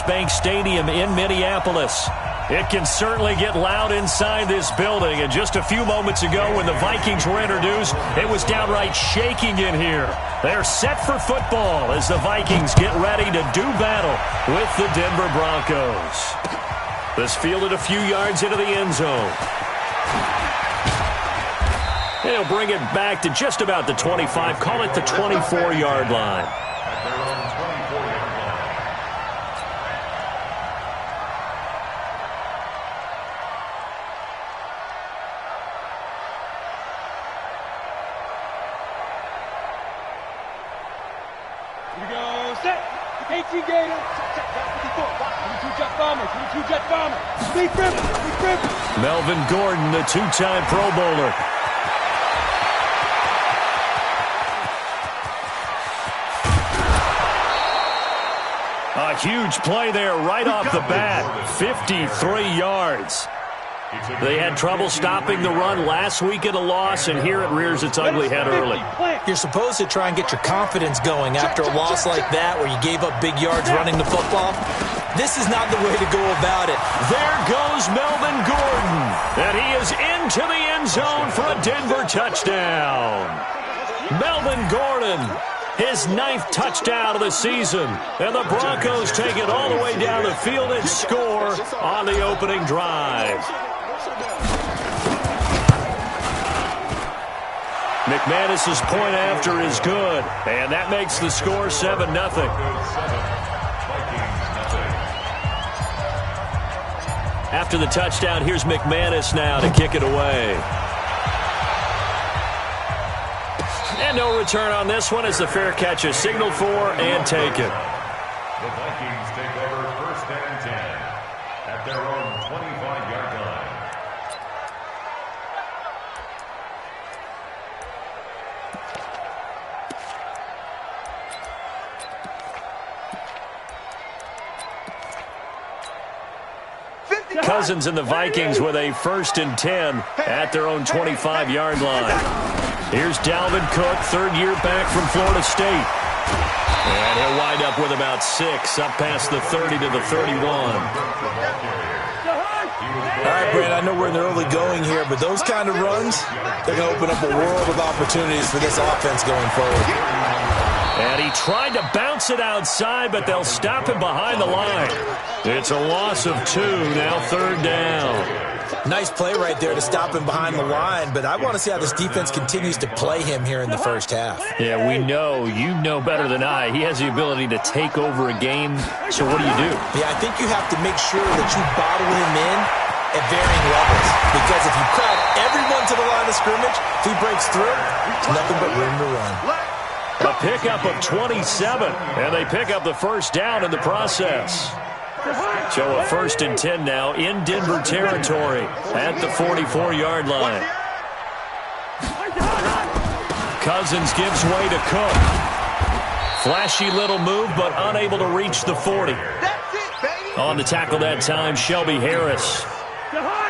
Bank Stadium in Minneapolis. It can certainly get loud inside this building. And just a few moments ago when the Vikings were introduced, it was downright shaking in here. They're set for football as the Vikings get ready to do battle with the Denver Broncos. This fielded a few yards into the end zone. And he'll bring it back to just about the 25. Call it the 24-yard line. Melvin Gordon, the two-time Pro Bowler. A huge play there right off the bat. 53 yards. They had trouble stopping the run last week at a loss, and here it rears its ugly head early. You're supposed to try and get your confidence going after a loss like that where you gave up big yards running the football. This is not the way to go about it. There goes Melvin Gordon, and he is into the end zone for a Denver touchdown. Melvin Gordon, his 9th touchdown of the season, and the Broncos take it all the way down the field and score on the opening drive. McManus's point after is good, and that makes the score 7-0. After the touchdown, here's McManus now to kick it away. And no return on this one as the fair catch is signaled for and taken. The Vikings take over 1st and 10 at their own 25-yard line. Cousins and the Vikings with a 1st and 10 at their own 25-yard line. Here's Dalvin Cook, 3rd year back from Florida State. And he'll wind up with about 6, up past the 30 to the 31. All right, Brad, I know we're in the early going here, but those kind of runs, they're going to open up a world of opportunities for this offense going forward. And he tried to bounce it outside, but they'll stop him behind the line. It's a loss of 2, now 3rd down. Nice play right there to stop him behind the line, but I want to see how this defense continues to play him here in the first half. Yeah, we know. You know better than I. He has the ability to take over a game, so what do you do? Yeah, I think you have to make sure that you bottle him in at varying levels, because if you crowd everyone to the line of scrimmage, if he breaks through, it's nothing but room to run. A pickup of 27, and they pick up the 1st down in the process. So a 1st and 10 now in Denver territory at the 44-yard line. Cousins gives way to Cook. Flashy little move, but unable to reach the 40. On the tackle that time, Shelby Harris.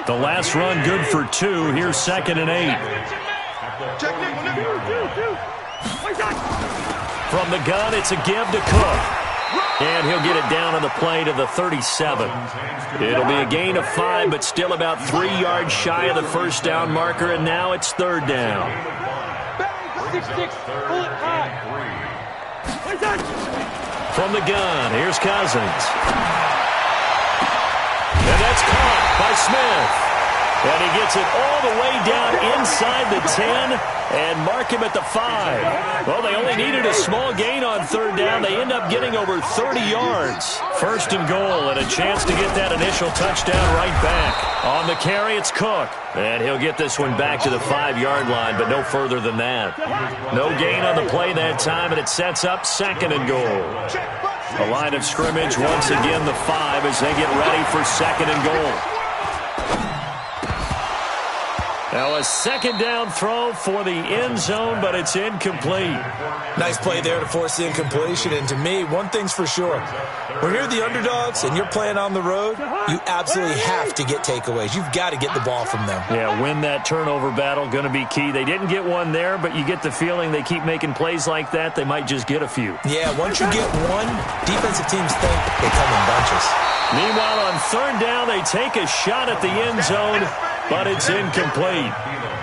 The last run good for 2. Here's 2nd and 8. From the gun, it's a give to Cook. And he'll get it down on the play to the 37. It'll be a gain of 5, but still about 3 yards shy of the 1st down marker, and now it's 3rd down. From the gun, here's Cousins. And that's caught by Smith. And he gets it all the way down inside the 10 and mark him at the 5. Well, they only needed a small gain on 3rd down. They end up getting over 30 yards. 1st and goal and a chance to get that initial touchdown right back. On the carry, it's Cook. And he'll get this one back to the 5-yard line, but no further than that. No gain on the play that time, and it sets up 2nd and goal. The line of scrimmage, once again, the 5 as they get ready for 2nd and goal. Now a second down throw for the end zone, but it's incomplete. Nice play there to force the incompletion. And to me, one thing's for sure. When you're the underdogs and you're playing on the road, you absolutely have to get takeaways. You've got to get the ball from them. Yeah, win that turnover battle, going to be key. They didn't get one there, but you get the feeling they keep making plays like that, they might just get a few. Yeah, once you get one, defensive teams think they come in bunches. Meanwhile, on third down, they take a shot at the end zone, but it's incomplete.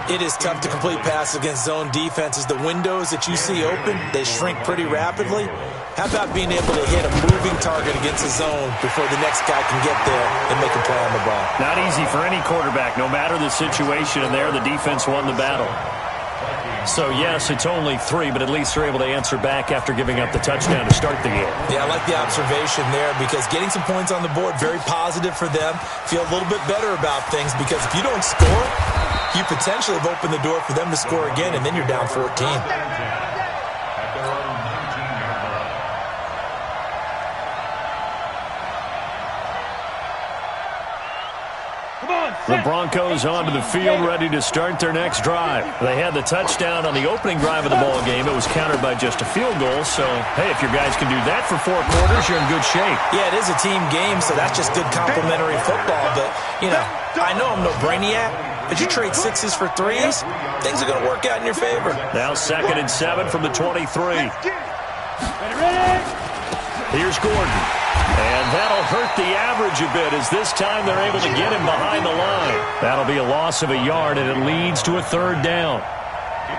It is tough to complete passes against zone defenses. The windows that you see open, they shrink pretty rapidly. How about being able to hit a moving target against a zone before the next guy can get there and make a play on the ball? Not easy for any quarterback, no matter the situation, and there the defense won the battle. So, yes, it's only 3, but at least they're able to answer back after giving up the touchdown to start the game. Yeah, I like the observation there because getting some points on the board, very positive for them. Feel a little bit better about things because if you don't score, you potentially have opened the door for them to score again, and then you're down 14. The Broncos onto the field, ready to start their next drive. They had the touchdown on the opening drive of the ball game. It was countered by just a field goal. So, hey, if your guys can do that for 4 quarters, you're in good shape. Yeah, it is a team game, so that's just good complimentary football. But, you know, I know I'm no brainiac, but you trade 6s for 3s, things are going to work out in your favor. Now 2nd and 7 from the 23. Here's Gordon. And that'll hurt the average a bit as this time they're able to get him behind the line. That'll be a loss of a yard, and it leads to a 3rd down.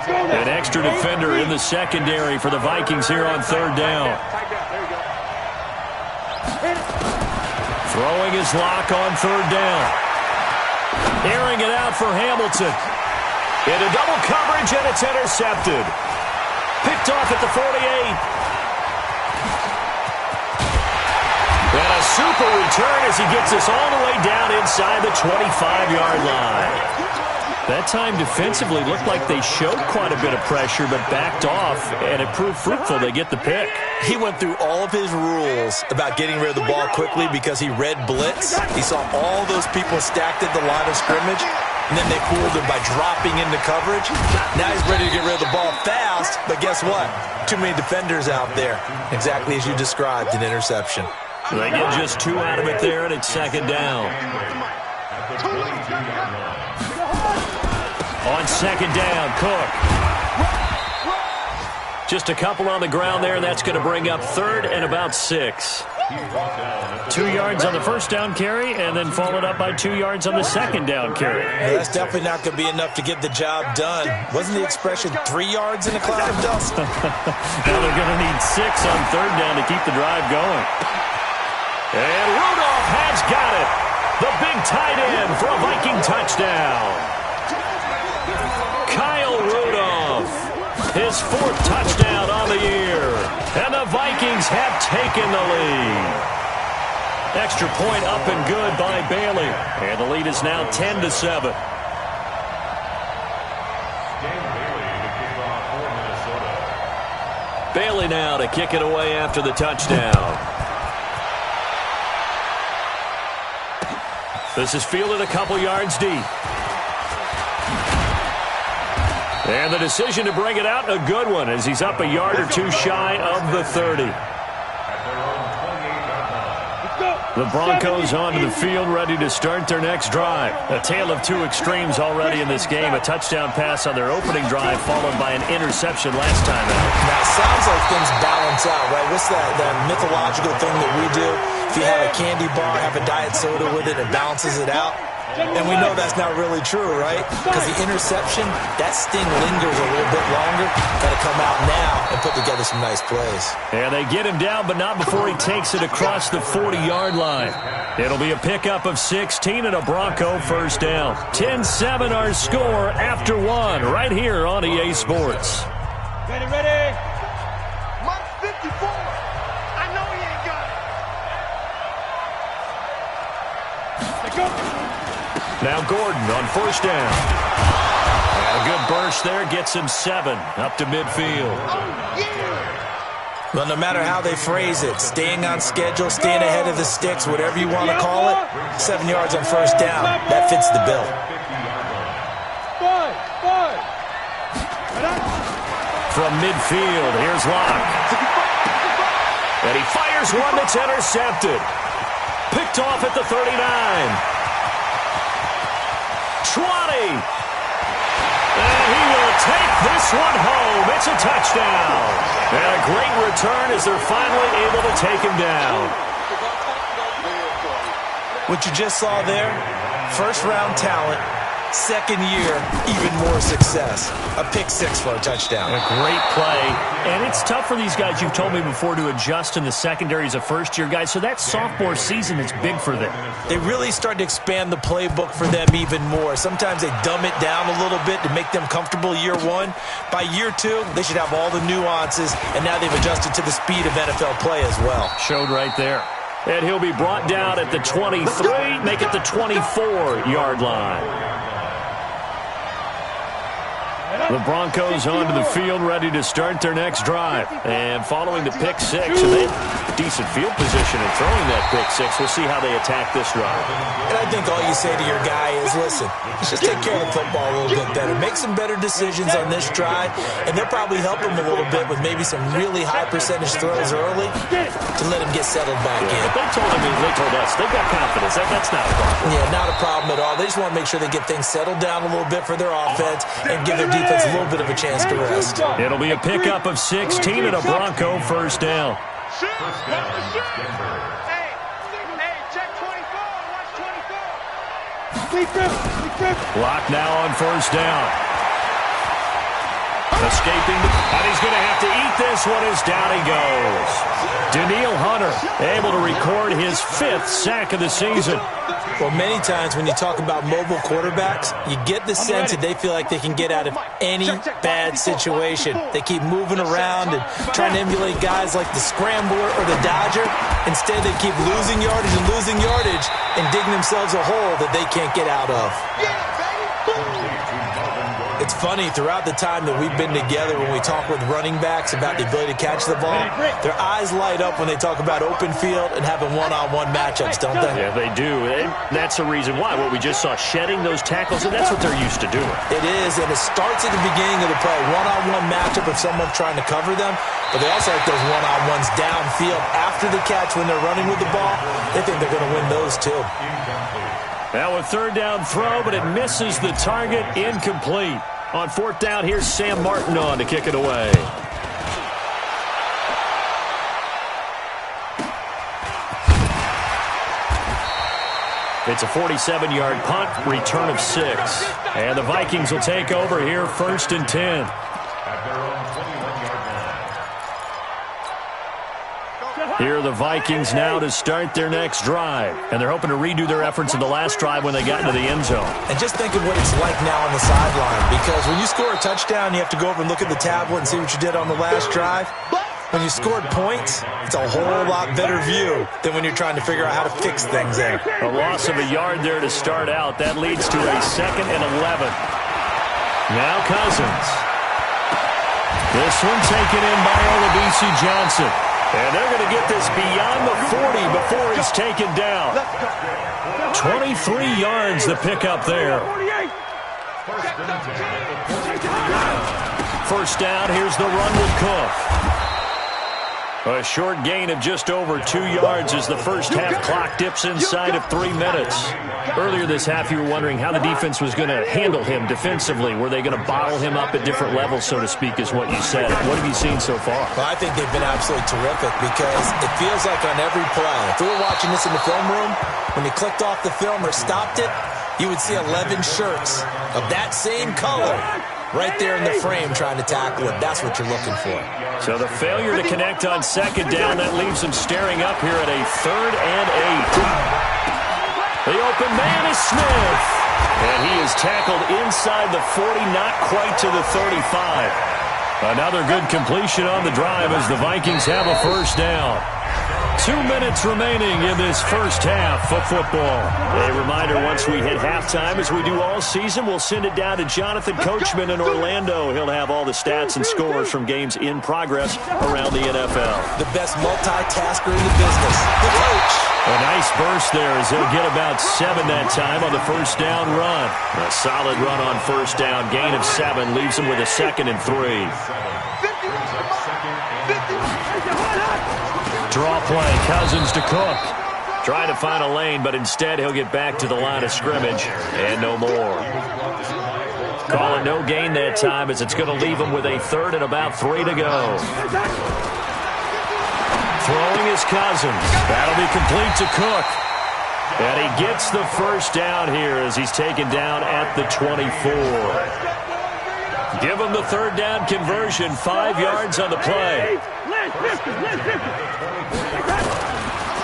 An extra defender in the secondary for the Vikings here on 3rd down. Throwing his lock on 3rd down. Airing it out for Hamilton. Into double coverage, and it's intercepted. Picked off at the 48. And a super return as he gets us all the way down inside the 25-yard line. That time defensively looked like they showed quite a bit of pressure but backed off, and it proved fruitful. They get the pick. He went through all of his rules about getting rid of the ball quickly because he read blitz. He saw all those people stacked at the line of scrimmage, and then they fooled him by dropping into coverage. Now he's ready to get rid of the ball fast, but guess what? Too many defenders out there. Exactly as you described, an interception. They get just 2 out of it there, and it's 2nd down. On 2nd down, Cook. Just a couple on the ground there, and that's going to bring up 3rd and about 6. 2 yards on the first down carry, and then followed up by 2 yards on the second down carry. Yeah, that's definitely not going to be enough to get the job done. Wasn't the expression 3 yards in a cloud of dust? Now they're going to need 6 on 3rd down to keep the drive going. And Rudolph has got it. The big tight end for a Viking touchdown. Kyle Rudolph, his 4th touchdown on the year. And the Vikings have taken the lead. Extra point up and good by Bailey. And the lead is now 10-7. Bailey now to kick it away after the touchdown. This is fielded a couple yards deep. And the decision to bring it out, a good one, as he's up a yard or 2 shy of the 30. The Broncos onto the field, ready to start their next drive. A tale of 2 extremes already in this game. A touchdown pass on their opening drive, followed by an interception last time out. Now, it sounds like things balance out, right? What's that mythological thing that we do? If you have a candy bar, have a diet soda with it, it balances it out. And we know that's not really true, right? Because the interception, that sting lingers a little bit longer. Got to come out now and put together some nice plays. And they get him down, but not before he takes it across the 40-yard line. It'll be a pickup of 16 and a Bronco first down. 10-7 our score after 1 right here on EA Sports. Ready. Mark 54. I know he ain't got it. Let's go. Now Gordon on first down. And a good burst there gets him 7 up to midfield. Well, no matter how they phrase it, staying on schedule, staying ahead of the sticks, whatever you want to call it, 7 yards on first down, that fits the bill. From midfield, here's Locke. And he fires one that's intercepted. Picked off at the 39. 20. And he will take this one home. It's a touchdown. And a great return as they're finally able to take him down. What you just saw there, first-round talent, second year, even more success. A pick six for a touchdown. A great play. And it's tough for these guys, you've told me before, to adjust in the secondary as a first-year guy. So that sophomore season is big for them. They really start to expand the playbook for them even more. Sometimes they dumb it down a little bit to make them comfortable year one. By year two, they should have all the nuances, and now they've adjusted to the speed of NFL play as well. Showed right there. And he'll be brought down at the 23, make it the 24-yard line. The Broncos onto the field, ready to start their next drive. And following the pick six, and they have decent field position in throwing that pick six. We'll see how they attack this drive. And I think all you say to your guy is, listen, let's just take care of the football a little bit better. Make some better decisions on this drive, and they'll probably help him a little bit with maybe some really high percentage throws early to let him get settled back in. But they told him, they told us, they've got confidence. That's not a problem. Yeah, not a problem at all. They just want to make sure they get things settled down a little bit for their offense and give their defense a little bit of a chance to rest. It'll be a pickup of 16 and a Bronco first down. Hey, check 24. Watch 24. Lock now on first down. Escaping, and he's going to have to eat this one as down he goes. Danielle Hunter able to record his 5th sack of the season. Well, many times when you talk about mobile quarterbacks, you get the sense that they feel like they can get out of any bad situation. They keep moving around and trying to emulate guys like the Scrambler or the Dodger. Instead, they keep losing yardage and digging themselves a hole that they can't get out of. It's funny, throughout the time that we've been together, when we talk with running backs about the ability to catch the ball, their eyes light up when they talk about open field and having one-on-one matchups, don't they? Yeah, they do. And that's the reason why. What we just saw, shedding those tackles, and that's what they're used to doing. It is, and it starts at the beginning of the play. One-on-one matchup if someone's trying to cover them, but they also like those one-on-ones downfield after the catch when they're running with the ball. They think they're going to win those too. Now a third down throw, but it misses the target, incomplete. On fourth down, here's Sam Martin on to kick it away. It's a 47-yard punt, return of 6. And the Vikings will take over here, 1st and 10. Here are the Vikings now to start their next drive. And they're hoping to redo their efforts in the last drive when they got into the end zone. And just think of what it's like now on the sideline. Because when you score a touchdown, you have to go over and look at the tablet and see what you did on the last drive. When you scored points, it's a whole lot better view than when you're trying to figure out how to fix things there. A loss of a yard there to start out. That leads to a 2nd and 11. Now Cousins. This one taken in by Olabisi Johnson. And they're going to get this beyond the 40 before he's taken down. 23 yards the pickup there. First down, here's the run with Cook. A short gain of just over 2 yards as the first half clock dips inside of 3 minutes. Earlier this half, you were wondering how the defense was going to handle him defensively. Were they going to bottle him up at different levels, so to speak, is what you said. What have you seen so far? Well, I think they've been absolutely terrific because it feels like on every play, if we were watching this in the film room, when they clicked off the film or stopped it, you would see 11 shirts of that same color right there in the frame trying to tackle it. That's what you're looking for. So the failure to connect on second down, that leaves them staring up here at a 3rd and 8. The open man is Smith. And he is tackled inside the 40, not quite to the 35. Another good completion on the drive as the Vikings have a first down. 2 minutes remaining in this first half of football. A reminder, once we hit halftime, as we do all season, we'll send it down to Jonathan Coachman in Orlando. He'll have all the stats and scores from games in progress around the NFL. The best multitasker in the business, the coach. A nice burst there as they'll get about 7 that time on the first down run. A solid run on first down. Gain of 7 leaves them with a 2nd and 3. Draw play, Cousins to Cook. Trying to find a lane, but instead he'll get back to the line of scrimmage and no more. Call it no gain that time as it's going to leave him with a 3rd and about 3 to go. Throwing is Cousins. That'll be complete to Cook. And he gets the first down here as he's taken down at the 24. Give him the 3rd down conversion, 5 yards on the play.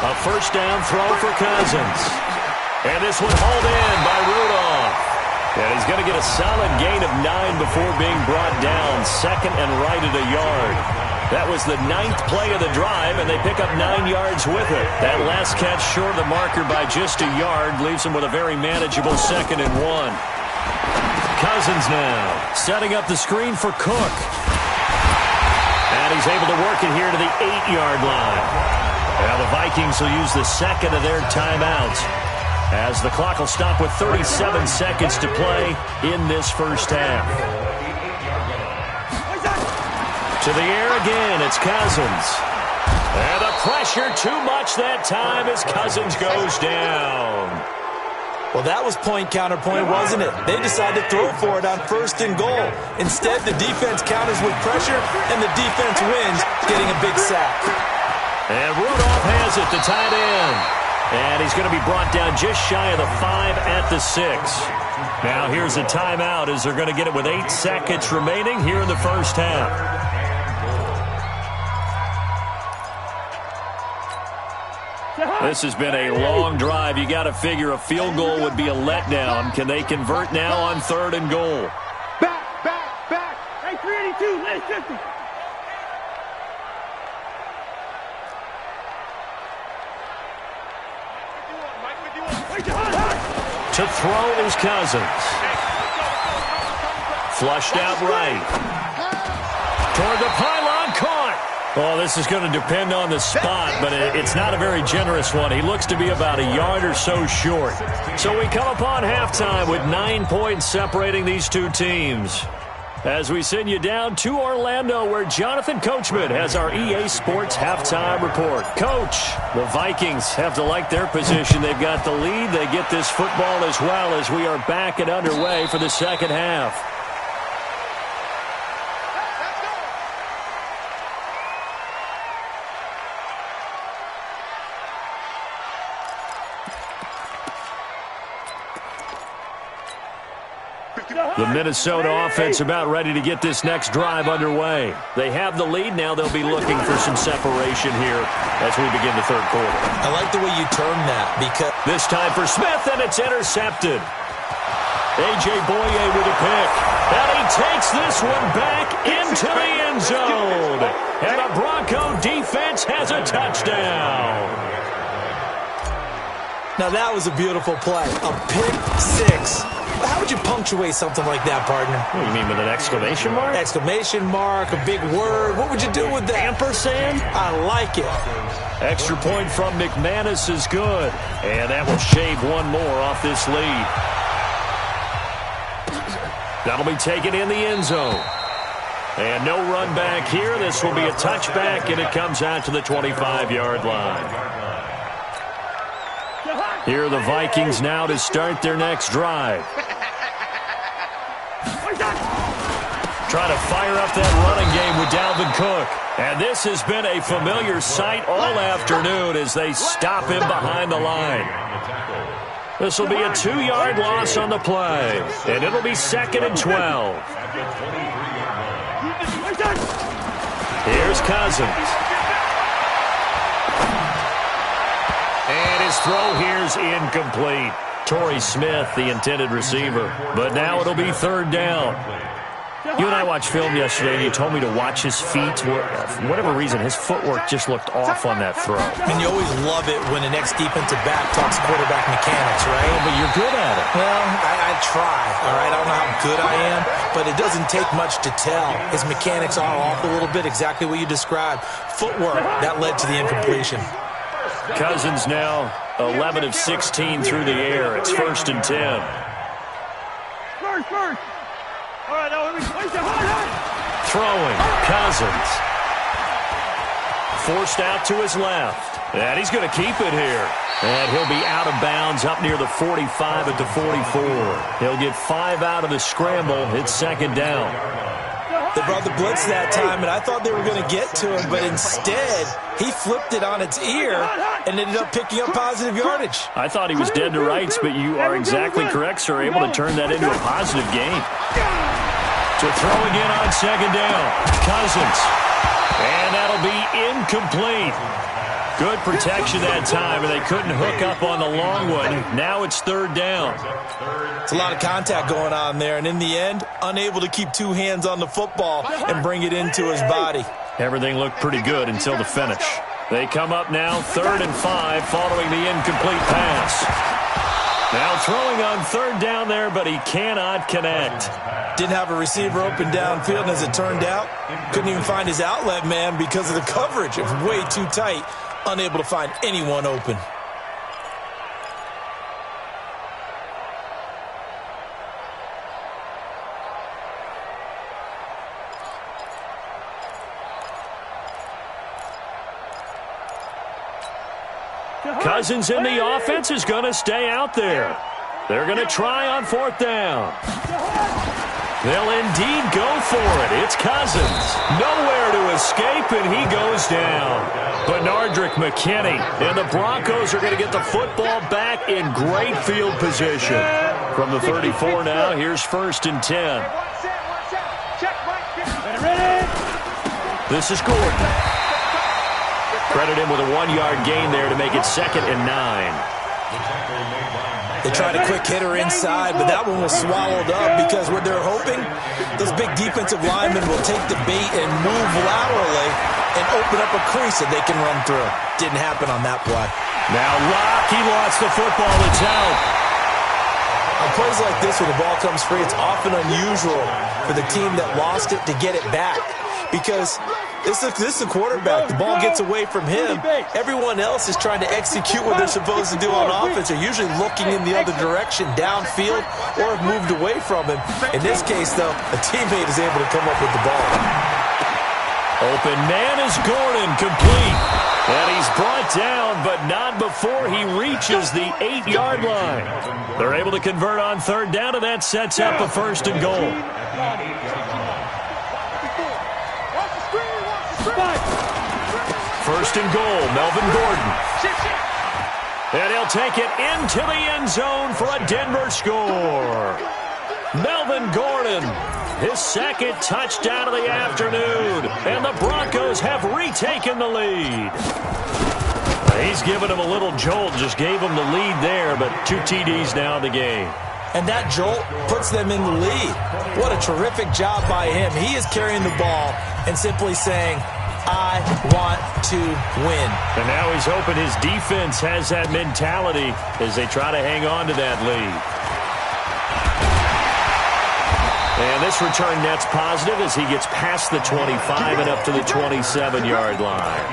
A first down throw for Cousins. And this one hauled in by Rudolph. And he's going to get a solid gain of 9 before being brought down. 2nd and right at a yard. That was the 9th play of the drive, and they pick up 9 yards with it. That last catch short of the marker by just a yard leaves them with a very manageable 2nd and 1. Cousins now setting up the screen for Cook. And he's able to work it here to the 8-yard line. Now the Vikings will use the 2nd of their timeouts as the clock will stop with 37 seconds to play in this first half. To the air again, it's Cousins. And the pressure too much that time as Cousins goes down. Well, that was point counterpoint, wasn't it? They decided to throw for it on 1st and goal. Instead, the defense counters with pressure, and the defense wins, getting a big sack. And Rudolph has it, the tight end. And he's going to be brought down just shy of the 5 at the 6. Now here's a timeout as they're going to get it with 8 seconds remaining here in the first half. This has been a long drive. You got to figure a field goal would be a letdown. Can they convert now on 3rd and goal? Back. Hey, 382, let's just... To throw is Cousins. Flushed out right. Toward the pylon, caught. Oh, this is going to depend on the spot, but it's not a very generous one. He looks to be about a yard or so short. So we come upon halftime with 9 points separating these two teams. As we send you down to Orlando, where Jonathan Coachman has our EA Sports halftime report. Coach, the Vikings have to like their position. They've got the lead. They get this football as well as we are back and underway for the second half. The Minnesota offense about ready to get this next drive underway. They have the lead. Now they'll be looking for some separation here as we begin the 3rd quarter. I like the way you term that because this time for Smith, and it's intercepted. A.J. Boye with a pick. And he takes this one back into the end zone. And the Bronco defense has a touchdown. Now that was a beautiful play. A pick 6. How would you punctuate something like that, partner? What do you mean, with an exclamation mark? Exclamation mark, a big word. What would you do with that? Ampersand? I like it. Extra point from McManus is good. And that will shave one more off this lead. That'll be taken in the end zone. And no run back here. This will be a touchback, and it comes out to the 25-yard line. Here are the Vikings now to start their next drive. Try to fire up that running game with Dalvin Cook. And this has been a familiar sight all afternoon as they stop him behind the line. This will be a 2-yard loss on the play. And it'll be 2nd and 12. Here's Cousins. And his throw here's incomplete. Torrey Smith, the intended receiver. But now it'll be 3rd down. You and I watched film yesterday, and you told me to watch his feet. For whatever reason, his footwork just looked off on that throw. And you always love it when the next defensive back talks quarterback mechanics, right? Yeah, but you're good at it. Well, I try, all right? I don't know how good I am, but it doesn't take much to tell. His mechanics are off a little bit, exactly what you described. Footwork, that led to the incompletion. Cousins now 11 of 16 through the air. It's 1st and 10. First. All right, now let me place it. Throwing, Cousins. Forced out to his left. And he's going to keep it here. And he'll be out of bounds up near the 45 at the 44. He'll get 5 out of the scramble. It's 2nd down. They brought the blitz that time, and I thought they were going to get to him, but instead, he flipped it on its ear and ended up picking up positive yardage. I thought he was dead to rights, but you are exactly correct, sir. Able to turn that into a positive gain. To throw again on 2nd down. Cousins. And that'll be incomplete. Good protection that time, and they couldn't hook up on the long one. Now it's 3rd down. It's a lot of contact going on there, and in the end, unable to keep 2 hands on the football and bring it into his body. Everything looked pretty good until the finish. They come up now 3rd and 5 following the incomplete pass. Now throwing on 3rd down there, but he cannot connect. Didn't have a receiver open downfield, and as it turned out, couldn't even find his outlet man because of the coverage. It was way too tight, unable to find anyone open. Cousins in the offense is going to stay out there. They're going to try on 4th down. They'll indeed go for it. It's Cousins. Nowhere to escape, and he goes down. Benardrick McKinney, and the Broncos are going to get the football back in great field position. From the 34 now, here's 1st and 10. This is Gordon. Credit him with a 1-yard gain there to make it 2nd and 9. They tried a quick hitter inside, but that one was swallowed up because what they're hoping, those big defensive linemen will take the bait and move laterally and open up a crease that they can run through. Didn't happen on that play. Now Locke, he lost the football. It's out. On plays like this where the ball comes free, it's often unusual for the team that lost it to get it back because this is a quarterback. The ball gets away from him. Everyone else is trying to execute what they're supposed to do on offense. They're usually looking in the other direction, downfield, or have moved away from him. In this case, though, a teammate is able to come up with the ball. Open man is Gordon, complete. And he's brought down, but not before he reaches the 8-yard line. They're able to convert on 3rd down, and that sets up a 1st and goal. 1st and goal, Melvin Gordon. And he'll take it into the end zone for a Denver score. Melvin Gordon, his 2nd touchdown of the afternoon. And the Broncos have retaken the lead. He's given him a little jolt, just gave him the lead there, but 2 TDs now in the game. And that jolt puts them in the lead. What a terrific job by him. He is carrying the ball and simply saying, I want to win. And now he's hoping his defense has that mentality as they try to hang on to that lead. And this return net's positive as he gets past the 25 and up to the 27-yard line.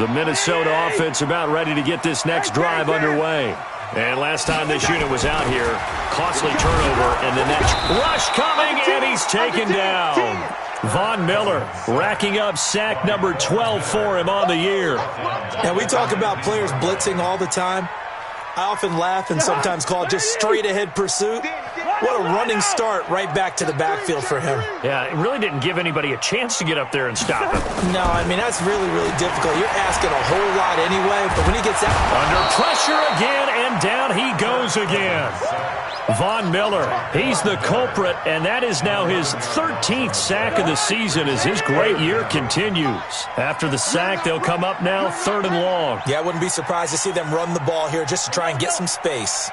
The Minnesota offense about ready to get this next drive underway. And last time this unit was out here, costly turnover, and the next rush coming, and he's taken down. Von Miller racking up sack number 12 for him on the year. Now, we talk about players blitzing all the time. I often laugh and sometimes call it just straight-ahead pursuit. What a running start right back to the backfield for him. Yeah, it really didn't give anybody a chance to get up there and stop him. No, I mean, that's really, really difficult. You're asking a whole lot anyway, but when he gets out... Under pressure again, and down he goes again. Von Miller, he's the culprit, and that is now his 13th sack of the season as his great year continues. After the sack, they'll come up now 3rd and long. Yeah, I wouldn't be surprised to see them run the ball here just to try and get some space.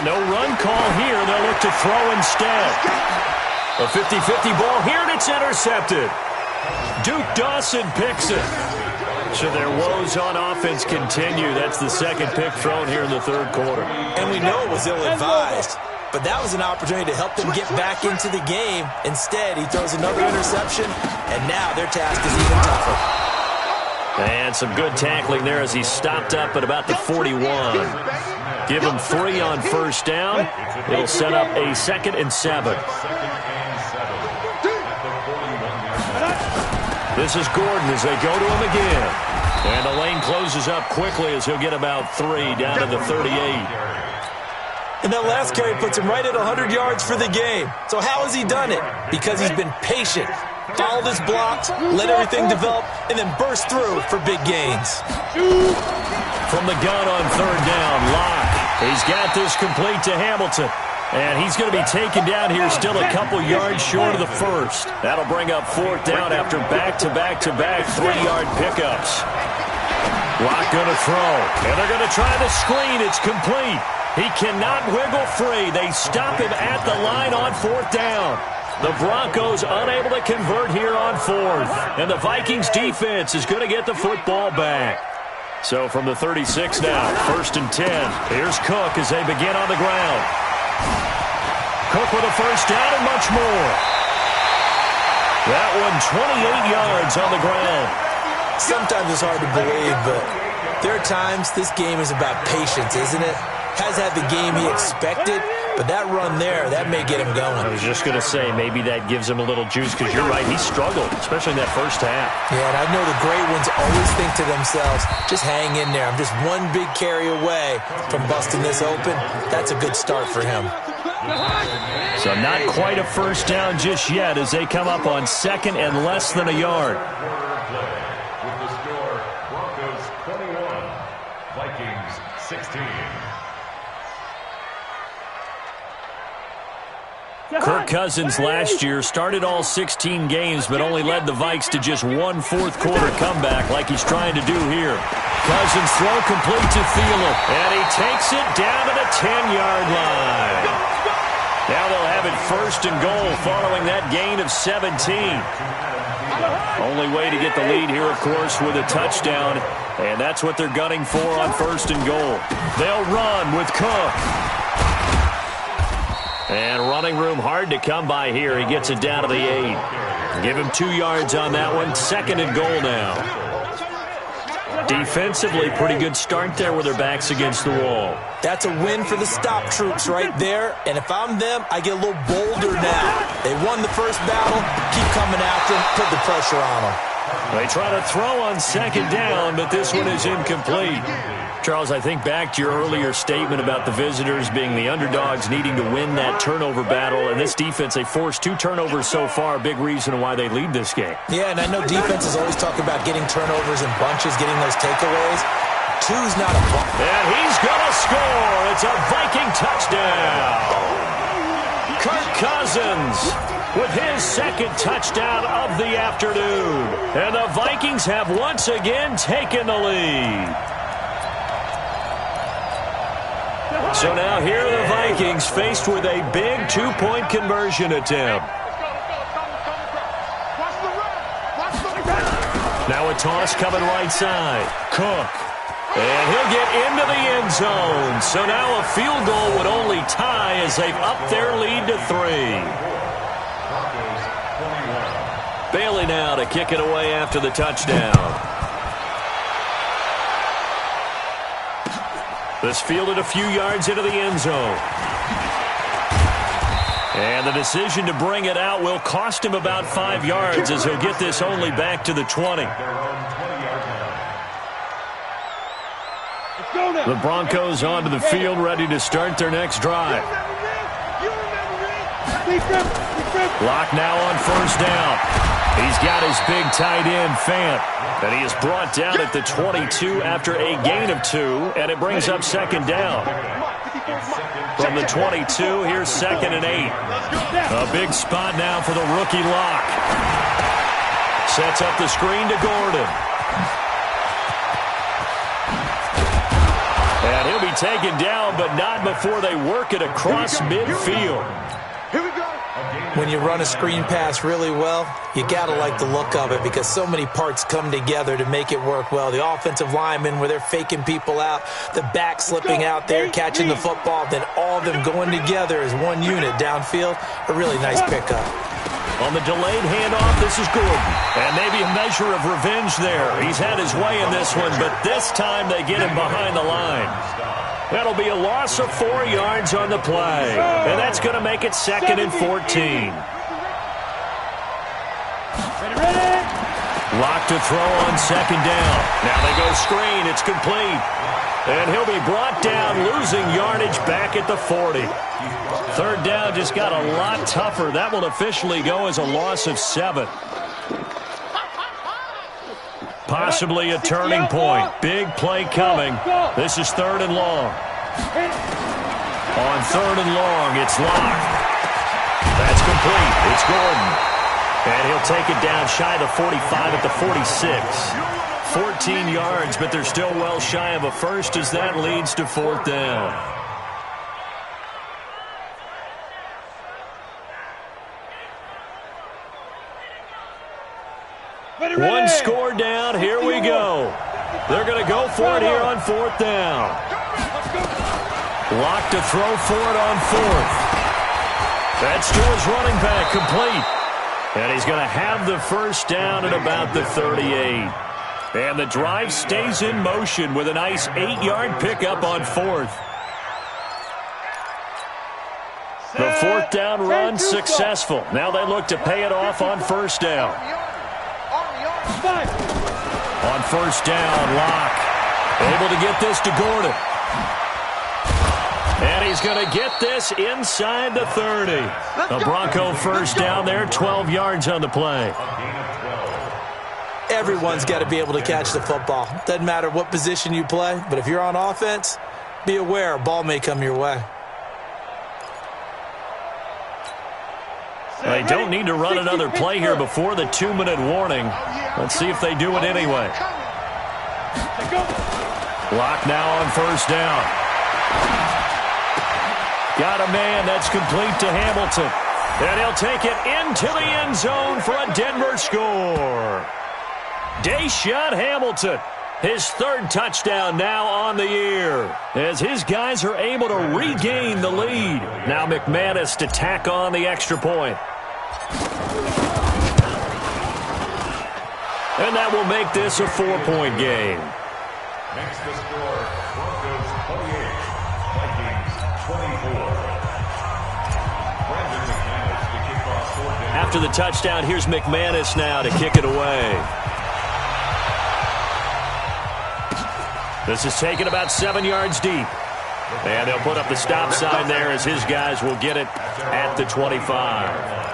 No run call here. They'll look to throw instead. A 50-50 ball here, and it's intercepted. Duke Dawson picks it. So their woes on offense continue. That's the second pick thrown here in the third quarter. And we know it was ill-advised, but that was an opportunity to help them get back into the game. Instead, he throws another interception, and now their task is even tougher. And some good tackling there as he stopped up at about the 41. Give him 3 on first down. It'll set up a 2nd and 7. This is Gordon as they go to him again. And the lane closes up quickly as he'll get about 3 down to the 38. And that last carry puts him right at 100 yards for the game. So how has he done it? Because he's been patient, followed his blocks, let everything develop, and then burst through for big gains. From the gun on third down, Locke. He's got this complete to Hamilton. And he's going to be taken down here still a couple yards short of the first. That'll bring up 4th down after back-to-back-to-back 3-yard pickups. Locke going to throw. And they're going to try the screen. It's complete. He cannot wiggle free. They stop him at the line on 4th down. The Broncos unable to convert here on 4th. And the Vikings defense is going to get the football back. So from the 36 now, 1st and 10. Here's Cook as they begin on the ground. Cook with a first down and much more. That one 28 yards on the ground. Sometimes it's hard to believe, but there are times this game is about patience, isn't it? Has had the game he expected, but that run there, that may get him going. I was just going to say, maybe that gives him a little juice, because you're right, he struggled, especially in that first half. Yeah, and I know the great ones always think to themselves, just hang in there. I'm just one big carry away from busting this open. That's a good start for him. So not quite a first down just yet as they come up on 2nd and less than a yard. With the score, Broncos 21, Vikings 16. Kirk Cousins last year started all 16 games but only led the Vikes to just one fourth-quarter comeback like he's trying to do here. Cousins throw complete to Thielen, and he takes it down to the 10-yard line. Now they'll have it 1st and goal following that gain of 17. Only way to get the lead here, of course, with a touchdown, and that's what they're gunning for on 1st and goal. They'll run with Cook. And running room hard to come by here. He gets it down to the 8. Give him 2 yards on that one. 2nd and goal now. Defensively, pretty good start there with their backs against the wall. That's a win for the stop troops right there. And if I'm them, I get a little bolder now. They won the first battle. Keep coming after them. Put the pressure on them. They try to throw on 2nd down, but this one is incomplete. Charles, I think back to your earlier statement about the visitors being the underdogs needing to win that turnover battle. And this defense, they forced 2 turnovers so far, a big reason why they lead this game. Yeah, and I know defenses always talk about getting turnovers in bunches, getting those takeaways. 2's not a bunch. And he's going to score. It's a Viking touchdown. Kirk Cousins with his 2nd touchdown of the afternoon. And the Vikings have once again taken the lead. So now here are the Vikings faced with a big 2-point conversion attempt. Now a toss coming right side. Cook. And he'll get into the end zone. So now a field goal would only tie as they've upped their lead to 3. Bailey now to kick it away after the touchdown. This fielded a few yards into the end zone. And the decision to bring it out will cost him about 5 yards as he'll get this only back to the 20. The Broncos onto the field ready to start their next drive. Lock now on 1st down. He's got his big tight end, Fant. And he is brought down at the 22 after a gain of 2, and it brings up 2nd down. From the 22, here's 2nd and 8. A big spot now for the rookie Lock. Sets up the screen to Gordon. And he'll be taken down, but not before they work it across midfield. Here we go. When you run a screen pass really well, you got to like the look of it because so many parts come together to make it work well. The offensive linemen, where they're faking people out, the back slipping out there, catching the football, then all of them going together as one unit downfield. A really nice pickup. On the delayed handoff, this is Gordon. And maybe a measure of revenge there. He's had his way in this one, but this time they get him behind the line. That'll be a loss of 4 yards on the play. And that's going to make it 2nd and 14. Lock to throw on 2nd down. Now they go screen. It's complete. And he'll be brought down, losing yardage back at the 40. 3rd down just got a lot tougher. That will officially go as a loss of 7. Possibly a turning point. Big play coming. This is 3rd and long. On 3rd and long, it's locked. That's complete. It's Gordon. And he'll take it down shy of the 45 at the 46. 14 yards, but they're still well shy of a first as that leads to 4th down. One score down. Here we go. They're going to go for it here on 4th down. Lock to throw for it on 4th. That's to his running back, complete. And he's going to have the first down at about the 38. And the drive stays in motion with a nice 8-yard pickup on 4th. The 4th down run successful. Now they look to pay it off on 1st down. On 1st down, Locke able to get this to Gordon. And he's going to get this inside the 30. A Bronco first down there, 12 yards on the play. Everyone's got to be able to catch the football. Doesn't matter what position you play, but if you're on offense, be aware a ball may come your way. They don't need to run another play here before the 2-minute warning. Let's see if they do it anyway. Lock now on 1st down. Got a man. That's complete to Hamilton. And he'll take it into the end zone for a Denver score. Deshaun Hamilton, his 3rd touchdown now on the year, as his guys are able to regain the lead. Now McManus to tack on the extra point. And that will make this a 4-point game. Makes the score Broncos 28, Vikings 24. Brandon McManus to kick off 4th down. After the touchdown, here's McManus now to kick it away. This is taken about 7 yards deep. And they'll put up the stop sign there as his guys will get it at the 25.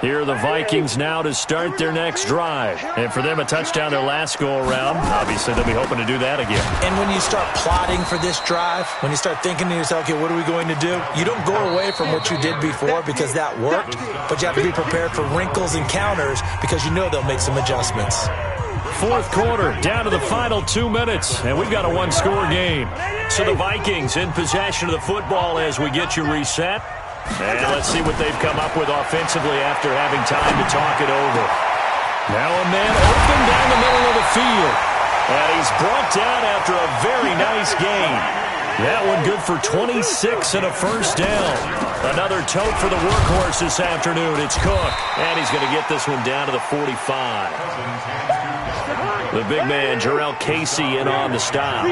Here are the Vikings now to start their next drive. And for them, a touchdown their last go-around. Obviously, they'll be hoping to do that again. And when you start plotting for this drive, when you start thinking to yourself, okay, what are we going to do? You don't go away from what you did before because that worked, but you have to be prepared for wrinkles and counters because you know they'll make some adjustments. 4th quarter, down to the final 2 minutes, and we've got a 1-score game. So the Vikings in possession of the football as we get you reset. And let's see what they've come up with offensively after having time to talk it over. Now a man open down the middle of the field. And he's brought down after a very nice gain. That one good for 26 and a first down. Another tote for the workhorse this afternoon. It's Cook. And he's going to get this one down to the 45. The big man, Jarrell Casey, in on the stop.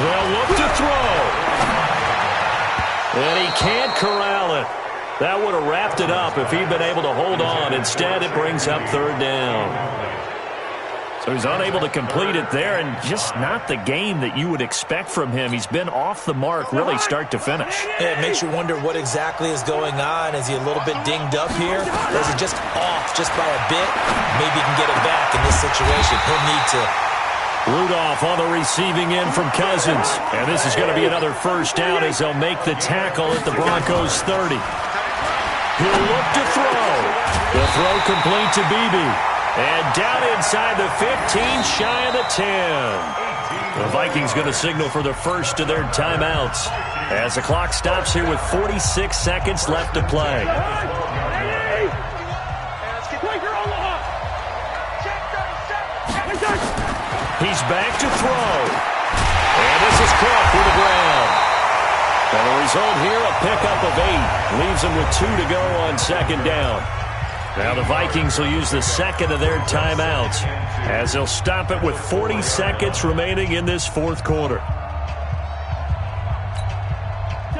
They'll look to throw. And he can't corral it. That would have wrapped it up if he'd been able to hold on. Instead, it brings up 3rd down. So he's unable to complete it there, and just not the game that you would expect from him. He's been off the mark really start to finish. Yeah, it makes you wonder what exactly is going on. Is he a little bit dinged up here? Or is he just off just by a bit? Maybe he can get it back in this situation. He'll need to. Rudolph on the receiving end from Cousins. And this is going to be another first down as they'll make the tackle at the Broncos' 30. He'll look to throw. The throw complete to Beebe. And down inside the 15, shy of the 10. The Vikings going to signal for the first of their timeouts as the clock stops here with 46 seconds left to play. He's back to throw. And this is caught for the ground. And the result here, a pickup of 8. Leaves them with 2 to go on second down. Now the Vikings will use the second of their timeouts as they'll stop it with 40 seconds remaining in this fourth quarter.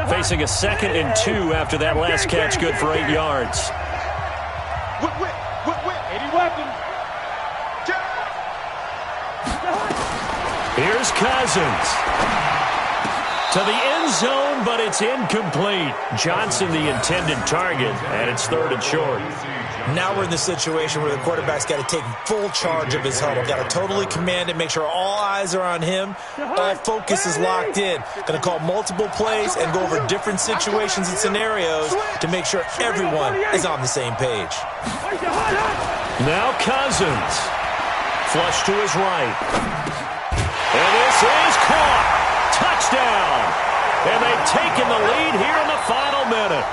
Facing a 2nd and 2 after that last catch, good for 8 yards. 80 weapons. Here's Cousins. To the end zone, but it's incomplete. Johnson the intended target, and it's 3rd and short. Now we're in the situation where the quarterback's got to take full charge of his huddle. Got to totally command it, make sure all eyes are on him. All focus is locked in. Going to call multiple plays and go over different situations and scenarios to make sure everyone is on the same page. Now Cousins. Flush to his right. And this is caught. Touchdown. And they've taken the lead here in the final minute.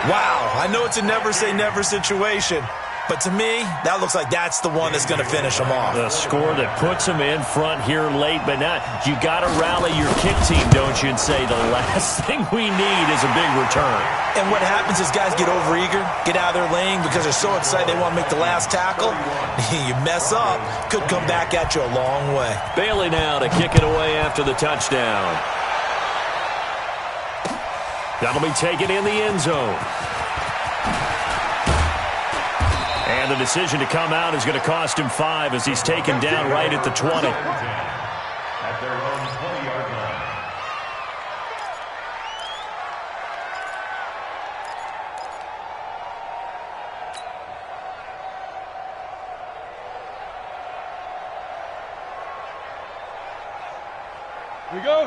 Wow, I know it's a never-say-never situation, but to me, that looks like that's the one that's going to finish them off. The score that puts them in front here late, but now you got to rally your kick team, don't you, and say the last thing we need is a big return. And what happens is guys get overeager, get out of their lane because they're so excited they want to make the last tackle. You mess up, could come back at you a long way. Bailey now to kick it away after the touchdown. That'll be taken in the end zone. And the decision to come out is going to cost him 5 as he's taken down right at the 20. At their own 20-yard line.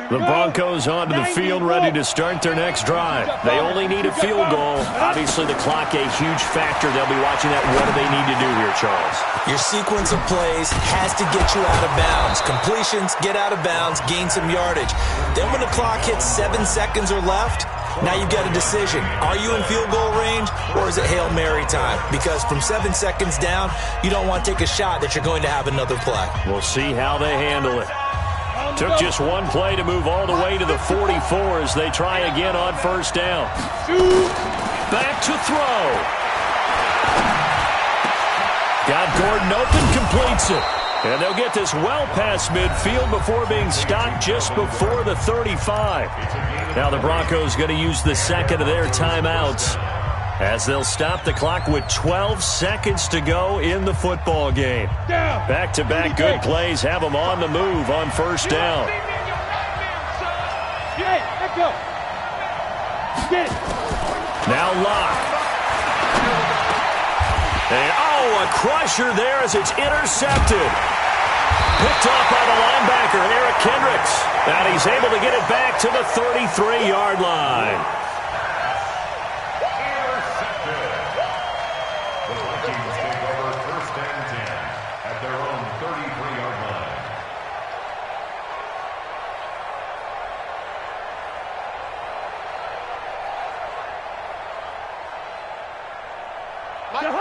The Broncos onto the field ready to start their next drive. They only need a field goal. Obviously, the clock a huge factor. They'll be watching that. What do they need to do here, Charles? Your sequence of plays has to get you out of bounds. Completions, get out of bounds, gain some yardage. Then when the clock hits 7 seconds or left, now you've got a decision. Are you in field goal range or is it Hail Mary time? Because from 7 seconds down, you don't want to take a shot that you're going to have another play. We'll see how they handle it. Took just one play to move all the way to the 44 as they try again on first down. Back to throw. Got Gordon open, completes it. And they'll get this well past midfield before being stopped just before the 35. Now the Broncos going to use the second of their timeouts as they'll stop the clock with 12 seconds to go in the football game. Back-to-back good plays have them on the move on first down. Now Locke. And a crusher there as it's intercepted. Picked off by the linebacker, Eric Kendricks. And he's able to get it back to the 33-yard line.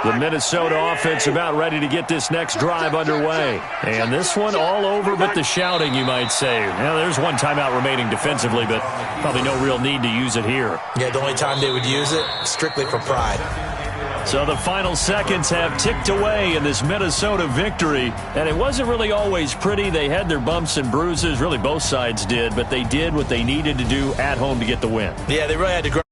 The Minnesota offense about ready to get this next drive underway. And this one all over but the shouting, you might say. Now, there's one timeout remaining defensively, but probably no real need to use it here. Yeah, the only time they would use it, strictly for pride. So the final seconds have ticked away in this Minnesota victory. And it wasn't really always pretty. They had their bumps and bruises. Really, both sides did. But they did what they needed to do at home to get the win. Yeah, they really had to